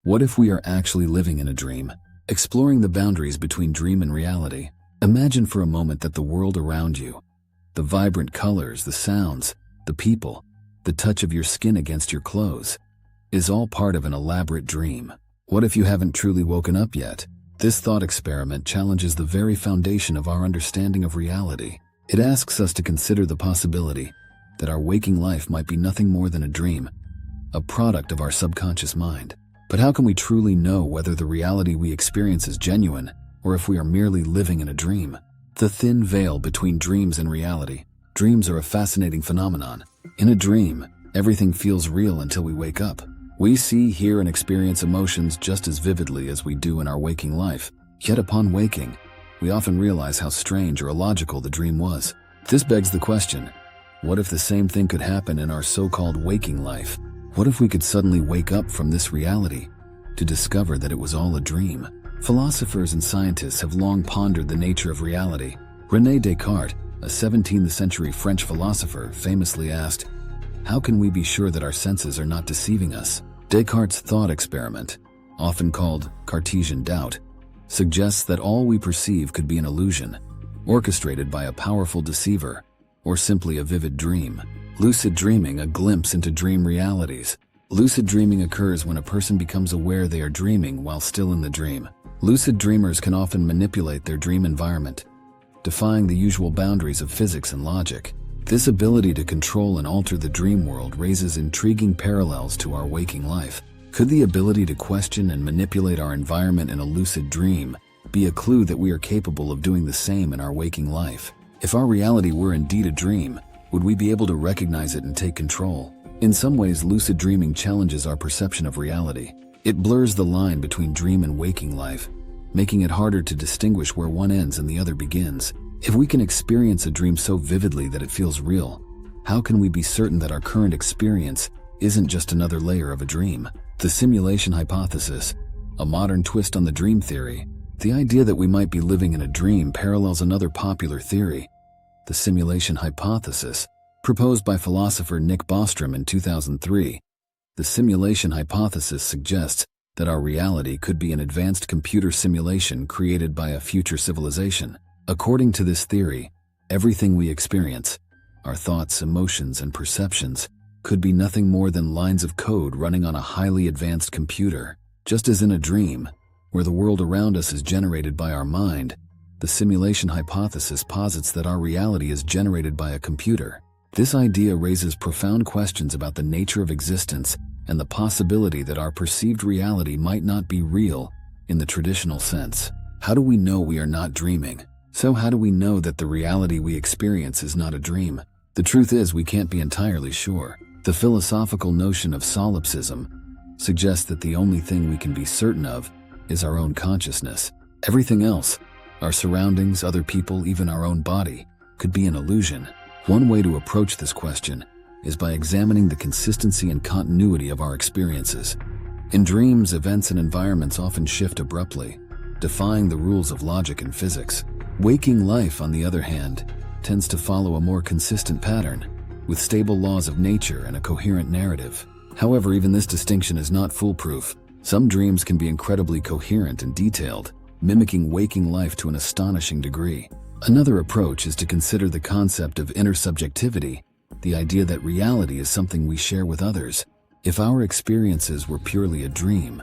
What if we are actually living in a dream? Exploring the boundaries between dream and reality. Imagine for a moment that the world around you, the vibrant colors, the sounds, the people, the touch of your skin against your clothes, is all part of an elaborate dream. What if you haven't truly woken up yet? This thought experiment challenges the very foundation of our understanding of reality. It asks us to consider the possibility that our waking life might be nothing more than a dream, a product of our subconscious mind. But how can we truly know whether the reality we experience is genuine, or if we are merely living in a dream? The thin veil between dreams and reality. Dreams are a fascinating phenomenon. In a dream, everything feels real until we wake up. We see, hear, and experience emotions just as vividly as we do in our waking life. Yet upon waking, we often realize how strange or illogical the dream was. This begs the question, what if the same thing could happen in our so-called waking life? What if we could suddenly wake up from this reality to discover that it was all a dream? Philosophers and scientists have long pondered the nature of reality. René Descartes, a 17th century French philosopher, famously asked, "How can we be sure that our senses are not deceiving us?" Descartes' thought experiment, often called Cartesian doubt, suggests that all we perceive could be an illusion, orchestrated by a powerful deceiver, or simply a vivid dream. Lucid dreaming, a glimpse into dream realities. Lucid dreaming occurs when a person becomes aware they are dreaming while still in the dream. Lucid dreamers can often manipulate their dream environment, defying the usual boundaries of physics and logic. This ability to control and alter the dream world raises intriguing parallels to our waking life. Could the ability to question and manipulate our environment in a lucid dream be a clue that we are capable of doing the same in our waking life? If our reality were indeed a dream, would we be able to recognize it and take control? In some ways, lucid dreaming challenges our perception of reality. It blurs the line between dream and waking life, making it harder to distinguish where one ends and the other begins. If we can experience a dream so vividly that it feels real, how can we be certain that our current experience isn't just another layer of a dream? The simulation hypothesis, a modern twist on the dream theory. The idea that we might be living in a dream parallels another popular theory, the simulation hypothesis, proposed by philosopher Nick Bostrom in 2003. The simulation hypothesis suggests that our reality could be an advanced computer simulation created by a future civilization. According to this theory, everything we experience, our thoughts, emotions, and perceptions, could be nothing more than lines of code running on a highly advanced computer. Just as in a dream, where the world around us is generated by our mind, the simulation hypothesis posits that our reality is generated by a computer. This idea raises profound questions about the nature of existence and the possibility that our perceived reality might not be real in the traditional sense. How do we know we are not dreaming? So how do we know that the reality we experience is not a dream? The truth is, we can't be entirely sure. The philosophical notion of solipsism suggests that the only thing we can be certain of is our own consciousness. Everything else, our surroundings, other people, even our own body, could be an illusion. One way to approach this question is by examining the consistency and continuity of our experiences. In dreams, events and environments often shift abruptly, defying the rules of logic and physics. Waking life, on the other hand, tends to follow a more consistent pattern, with stable laws of nature and a coherent narrative. However, even this distinction is not foolproof. Some dreams can be incredibly coherent and detailed, mimicking waking life to an astonishing degree. Another approach is to consider the concept of intersubjectivity, the idea that reality is something we share with others. If our experiences were purely a dream,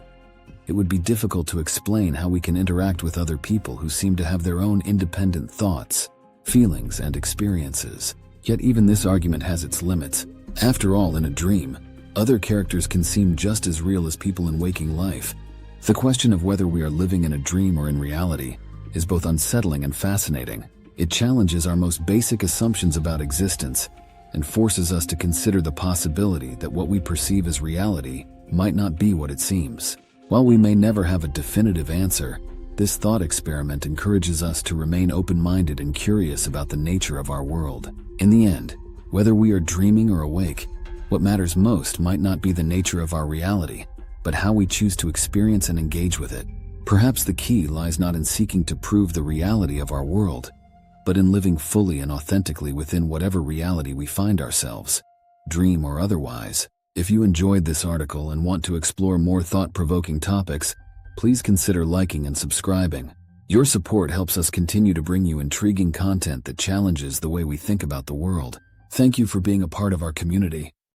it would be difficult to explain how we can interact with other people who seem to have their own independent thoughts, feelings, and experiences. Yet even this argument has its limits. After all, in a dream, other characters can seem just as real as people in waking life. The question of whether we are living in a dream or in reality is both unsettling and fascinating. It challenges our most basic assumptions about existence and forces us to consider the possibility that what we perceive as reality might not be what it seems. While we may never have a definitive answer, this thought experiment encourages us to remain open-minded and curious about the nature of our world. In the end, whether we are dreaming or awake, what matters most might not be the nature of our reality, but how we choose to experience and engage with it. Perhaps the key lies not in seeking to prove the reality of our world, but in living fully and authentically within whatever reality we find ourselves, dream or otherwise. If you enjoyed this article and want to explore more thought-provoking topics, please consider liking and subscribing. Your support helps us continue to bring you intriguing content that challenges the way we think about the world. Thank you for being a part of our community.